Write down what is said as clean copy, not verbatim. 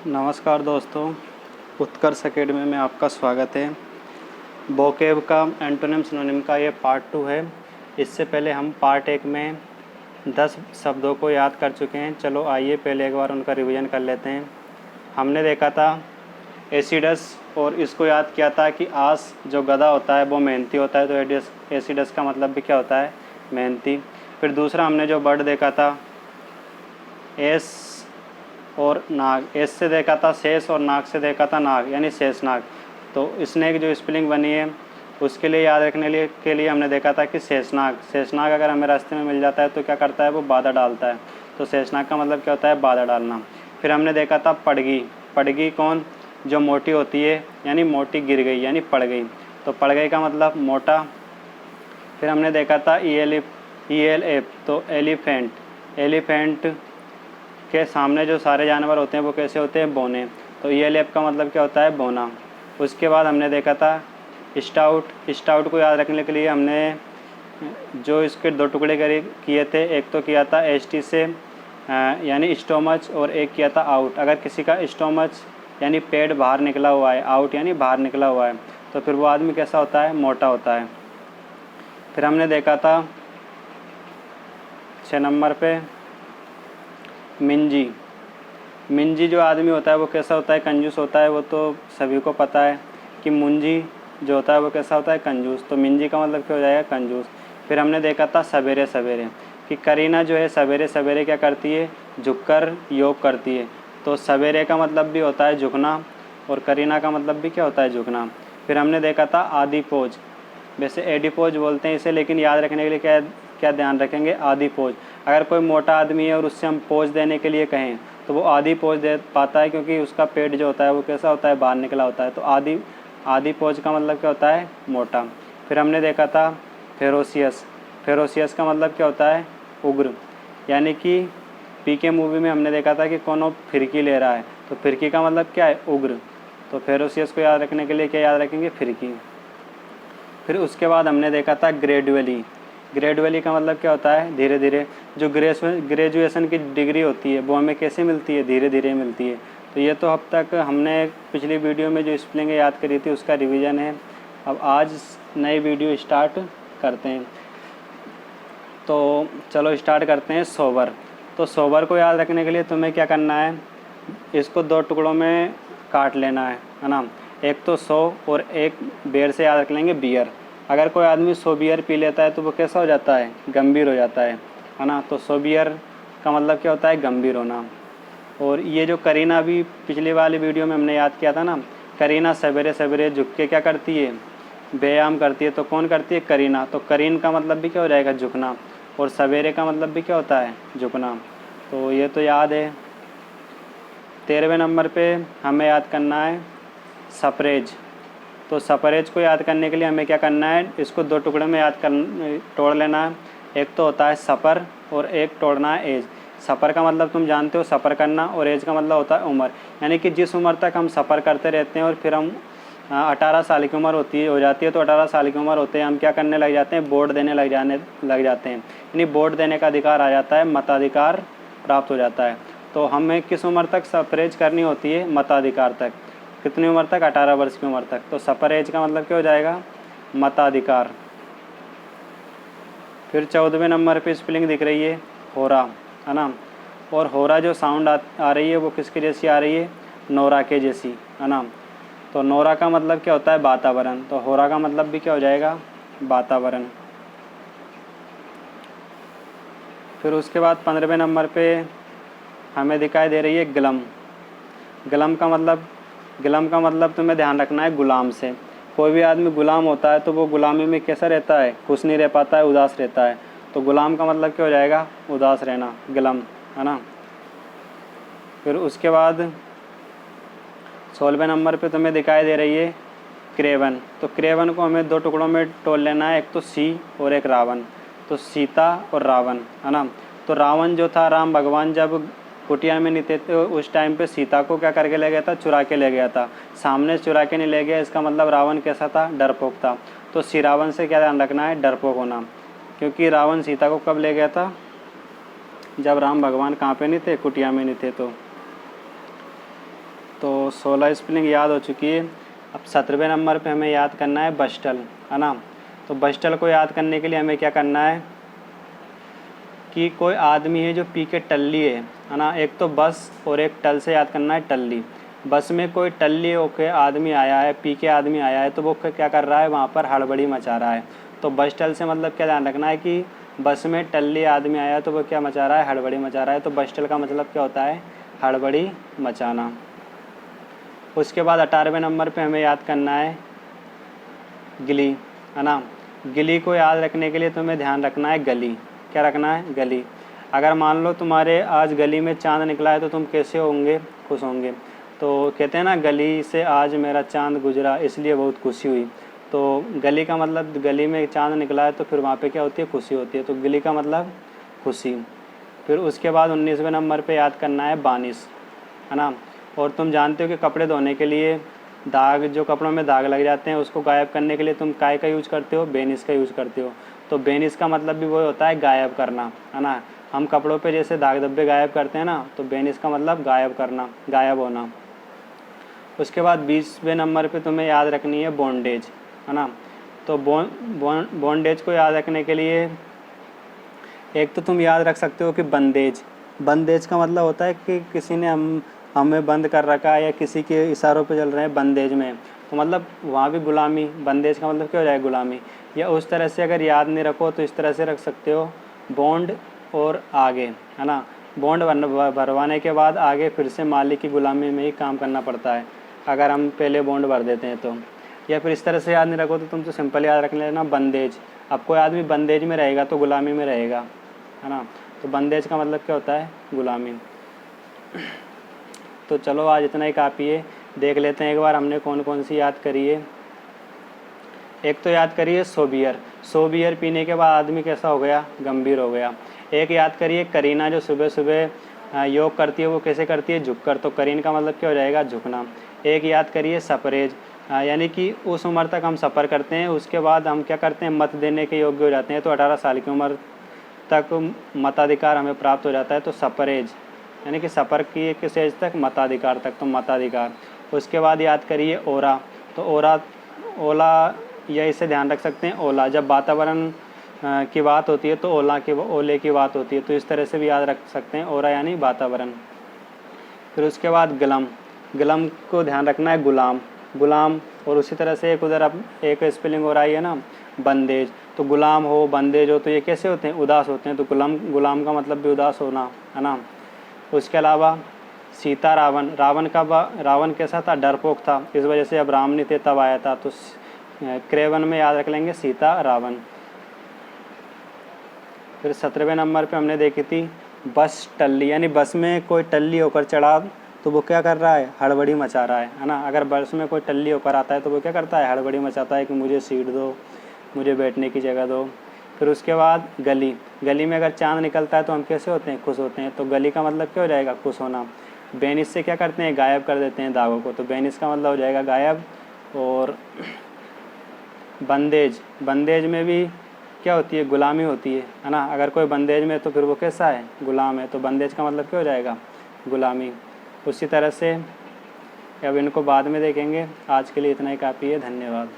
नमस्कार दोस्तों, उत्कर्ष अकेडमी में आपका स्वागत है। वोकैब का एंटोनिम सिनोनिम का ये पार्ट 2 है। इससे पहले हम पार्ट 1 में 10 शब्दों को याद कर चुके हैं। चलो आइए पहले एक बार उनका रिवीजन कर लेते हैं। हमने देखा था एसिडस और इसको याद किया था कि आस जो गधा होता है वो मेहनती होता है, तो एसिडस का मतलब भी क्या होता है, मेहनती। फिर दूसरा हमने जो वर्ड देखा था एस और नाग, एस से देखा था शेष और नाग से देखा था नाग, यानी शेषनाग। तो स्नेक जो स्पेलिंग बनी है उसके लिए याद रखने के लिए हमने देखा था कि शेषनाग अगर हमें रास्ते में मिल जाता है तो क्या करता है, वो बाधा डालता है। तो शेषनाग का मतलब क्या होता है, बाधा डालना। फिर हमने देखा था पड़गी कौन, जो मोटी होती है, यानी मोटी गिर गई यानी पड़ गई। तो पड़ गई का मतलब मोटा। फिर हमने देखा था ELF, तो एलिफेंट के सामने जो सारे जानवर होते हैं वो कैसे होते हैं, बौने। तो ELF का मतलब क्या होता है, बौना। उसके बाद हमने देखा था स्टाउट को याद रखने के लिए हमने जो इसके दो टुकड़े किए थे, एक तो किया था ST से यानी स्टोमच, और एक किया था आउट। अगर किसी का स्टोमच यानी पेट बाहर निकला हुआ है, आउट यानी बाहर निकला हुआ है, तो फिर वो आदमी कैसा होता है, मोटा होता है। फिर हमने देखा था 6 नंबर पे मिंजी जो आदमी होता है वो कैसा होता है, कंजूस होता है। वो तो सभी को पता है कि मुंजी जो होता है वो कैसा होता है, कंजूस। तो मिंजी का मतलब क्या हो जाएगा, कंजूस। फिर हमने देखा था सवेरे कि करीना जो है सवेरे क्या करती है, झुककर योग करती है। तो सवेरे का मतलब भी होता है झुकना और करीना का मतलब भी क्या होता है, झुकना। फिर हमने देखा था आदिपोज, वैसे एडिपोज बोलते हैं इसे, लेकिन याद रखने के लिए क्या क्या ध्यान रखेंगे, आदिपोज। अगर कोई मोटा आदमी है और उससे हम पोज देने के लिए कहें तो वो आदि पोज दे पाता है, क्योंकि उसका पेट जो होता है वो कैसा होता है, बाहर निकला होता है। तो आदि पोज का मतलब क्या होता है, मोटा। फिर हमने देखा था फेरोसियस का मतलब क्या होता है, उग्र। यानी कि PK मूवी में हमने देखा था कि कौन फिरकी ले रहा है, तो फिरकी का मतलब क्या है, उग्र। तो फेरोसियस को याद रखने के लिए क्या याद रखेंगे, फिरकी। फिर उसके बाद हमने देखा था ग्रेजुअली का मतलब क्या होता है, धीरे धीरे। जो ग्रेजुएशन की डिग्री होती है वो हमें कैसे मिलती है, धीरे धीरे मिलती है। तो ये तो अब तक हमने पिछली वीडियो में जो स्पेलिंग याद करी थी उसका रिवीजन है। अब आज नई वीडियो स्टार्ट करते हैं। तो चलो स्टार्ट करते हैं सोबर। तो सोबर को याद रखने के लिए तुम्हें क्या करना है, इसको 2 टुकड़ों में काट लेना है ना। एक तो 100 और एक बेर से याद रख लेंगे, बियर। अगर कोई आदमी 100 बियर पी लेता है तो वो कैसा हो जाता है, गंभीर हो जाता है ना। तो 100 बियर का मतलब क्या होता है, गंभीर होना। और ये जो करीना भी पिछली वाली वीडियो में हमने याद किया था ना, करीना सवेरे झुक के क्या करती है, व्यायाम करती है। तो कौन करती है, करीना। तो करीन का मतलब भी क्या हो जाएगा, झुकना। और सवेरे का मतलब भी क्या होता है, झुकना। तो ये तो याद है। 13वें नंबर पे हमें याद करना है सपरेज। तो सपरेज को याद करने के लिए हमें क्या करना है, इसको 2 टुकड़े में तोड़ लेना है। एक तो होता है सपर और एक तोड़ना है एज। सफ़र का मतलब तुम जानते हो, सफ़र करना, और एज का मतलब होता है उम्र। यानी कि जिस उम्र तक हम सफ़र करते रहते हैं और फिर हम 18 साल की उम्र हो जाती है, तो 18 साल की उम्र होते हैं हम क्या करने लग जाते हैं, वोट देने लग जाते हैं। यानी वोट देने का अधिकार आ जाता है, मताधिकार प्राप्त हो जाता है। तो हमें किस उम्र तक सफरेज करनी होती है, मताधिकार तक। कितनी उम्र तक, 18 वर्ष की उम्र तक। तो सफरेज का मतलब क्या हो जाएगा, मताधिकार। फिर 14वें नंबर पे स्पेलिंग दिख रही है होरा, है ना। और होरा जो साउंड आ रही है वो किसके जैसी आ रही है, नोरा के जैसी, है ना। तो नोरा का मतलब क्या होता है, वातावरण। तो होरा का मतलब भी क्या हो जाएगा, वातावरण। फिर उसके बाद 15वें नंबर पे हमें दिखाई दे रही है गलम। गलम का मतलब तुम्हें ध्यान रखना है, गुलाम से। कोई भी आदमी गुलाम होता है तो वो गुलामी में कैसा रहता है, खुश नहीं रह पाता है, उदास रहता है। तो गुलाम का मतलब क्या हो जाएगा, उदास रहना, गलम, है ना। फिर उसके बाद 16वें नंबर पे तुम्हें दिखाई दे रही है क्रेवन। तो क्रेवन को हमें 2 टुकड़ों में तोड़ लेना है, एक तो सी और एक रावण। तो सीता और रावण, है ना। तो रावण जो था, राम भगवान जब कुटिया में नहीं थे तो उस टाइम पे सीता को क्या करके ले गया था, चुरा के ले गया था। सामने चुरा के नहीं ले गया, इसका मतलब रावण कैसा था, डरपोक था। तो श्री रावण से क्या ध्यान रखना है, डरपोक होना। क्योंकि रावण सीता को कब ले गया था, जब राम भगवान कहाँ पे नहीं थे, कुटिया में नहीं थे। तो तो 16 स्पेलिंग याद हो चुकी है। अब 17वें नंबर पे हमें याद करना है बस्टल, है ना। तो बस्टल को याद करने के लिए हमें क्या करना है कि कोई आदमी है जो पी के टल्ली है ना। एक तो बस और एक टल से याद करना है टल्ली। बस में कोई टल्ली होके आदमी आया है, पी के आदमी आया है, तो वो क्या कर रहा है, वहाँ पर हड़बड़ी मचा रहा है। तो बस टल से मतलब क्या ध्यान रखना है कि बस में टल्ली आदमी आया है तो वो क्या मचा रहा है, हड़बड़ी मचा रहा है। तो बस टल का मतलब क्या होता है, हड़बड़ी मचाना। उसके बाद 18वें नंबर पे हमें याद करना है गिली, है ना। गिली को याद रखने के लिए तुम्हें ध्यान रखना है गली। क्या रखना है, गली। अगर मान लो तुम्हारे आज गली में चांद निकला है तो तुम कैसे होंगे, खुश होंगे। तो कहते हैं ना, गली से आज मेरा चांद गुजरा इसलिए बहुत खुशी हुई। तो गली का मतलब, गली में चांद निकला है तो फिर वहाँ पे क्या होती है, खुशी होती है। तो गिली का मतलब खुशी। फिर उसके बाद 19वें नंबर पे याद करना है बानिश, है ना। और तुम जानते हो कि कपड़े धोने के लिए दाग, जो कपड़ों में दाग लग जाते हैं उसको गायब करने के लिए तुम काय का यूज करते हो, बेनिस का यूज करते हो। तो बेनिस का मतलब भी वो होता है गायब करना, है ना। हम कपड़ों पे जैसे दाग धब्बे गायब करते हैं ना, तो बेनिस का मतलब गायब करना, गायब होना। उसके बाद 20वें नंबर पे तुम्हें याद रखनी है बॉन्डेज, है ना। तो बॉन्डेज को याद रखने के लिए एक तो तुम याद रख सकते हो कि बंदेज। बंदेज का मतलब होता है कि किसी ने हमें बंद कर रखा है या किसी के इशारों पे चल रहे हैं बंदेज में। तो मतलब वहाँ भी गुलामी, बंदेज का मतलब क्या हो जाएगा, गुलामी। या उस तरह से अगर याद नहीं रखो तो इस तरह से रख सकते हो बॉन्ड और आगे, है ना। बॉन्ड भरवाने के बाद आगे फिर से मालिक की गुलामी में ही काम करना पड़ता है अगर हम पहले बॉन्ड भर देते हैं तो। या फिर इस तरह से याद नहीं रखो तो तुम तो सिंपल याद रख लेना बंदेज। अब कोई आदमी बंदेज में रहेगा तो गुलामी में रहेगा, है ना। तो बंदेज का मतलब क्या होता है, गुलामी। तो चलो आज इतना ही काफ़ी है। देख लेते हैं एक बार हमने कौन कौन सी याद करी है। एक तो याद करिए सोबियर। सोबियर पीने के बाद आदमी कैसा हो गया, गंभीर हो गया। एक याद करिए करीना, जो सुबह सुबह योग करती है, वो कैसे करती है, झुककर। तो करीन का मतलब क्या हो जाएगा, झुकना। एक याद करिए सफरेज, यानी कि उस उम्र तक हम सफ़र करते हैं, उसके बाद हम क्या करते हैं, मत देने के योग्य हो जाते हैं। तो 18 साल की उम्र तक मताधिकार हमें प्राप्त हो जाता है। तो सफरेज यानी कि सफ़र की किस एज तक, मताधिकार तक। तो मताधिकार। उसके बाद याद करिए ओरा। तो ओला, या इसे ध्यान रख सकते हैं ओला। जब वातावरण की बात होती है तो ओले की बात होती है। तो इस तरह से भी याद रख सकते हैं, ओरा यानी वातावरण। फिर उसके बाद गलम। गलम को ध्यान रखना है गुलाम, गुलाम। और उसी तरह से एक उधर अब एक स्पेलिंग हो रही है ना, बंदेज। तो गुलाम हो, बंदेज हो, तो ये कैसे होते हैं, उदास होते हैं। तो गुलाम का मतलब भी उदास होना, है ना। उसके अलावा सीता रावण। रावण कैसा था, डरपोक था। इस वजह से अब राम नहीं थे तब आया था। तो क्रेवन में याद रख लेंगे सीता रावण। फिर 17वें नंबर पे हमने देखी थी बस टल्ली, यानी बस में कोई टल्ली होकर चढ़ा तो वो क्या कर रहा है, हड़बड़ी मचा रहा है ना। अगर बस में कोई टल्ली होकर आता है तो वो क्या करता है, हड़बड़ी मचाता है कि मुझे सीट दो, मुझे बैठने की जगह दो। फिर उसके बाद गली। गली में अगर चांद निकलता है तो हम कैसे होते हैं, खुश होते हैं। तो गली का मतलब क्या हो जाएगा, खुश होना। बेनिस से क्या करते हैं, गायब कर देते हैं दागों को। तो बेनिस का मतलब हो जाएगा गायब। और बंदेज, बंदेज में भी क्या होती है, गुलामी होती है ना। अगर कोई बंदेज में तो फिर वो कैसा है, गुलाम है। तो बंदेज का मतलब क्या हो जाएगा, गुलामी। उसी तरह से अब इनको बाद में देखेंगे। आज के लिए इतना ही काफ़ी है। धन्यवाद।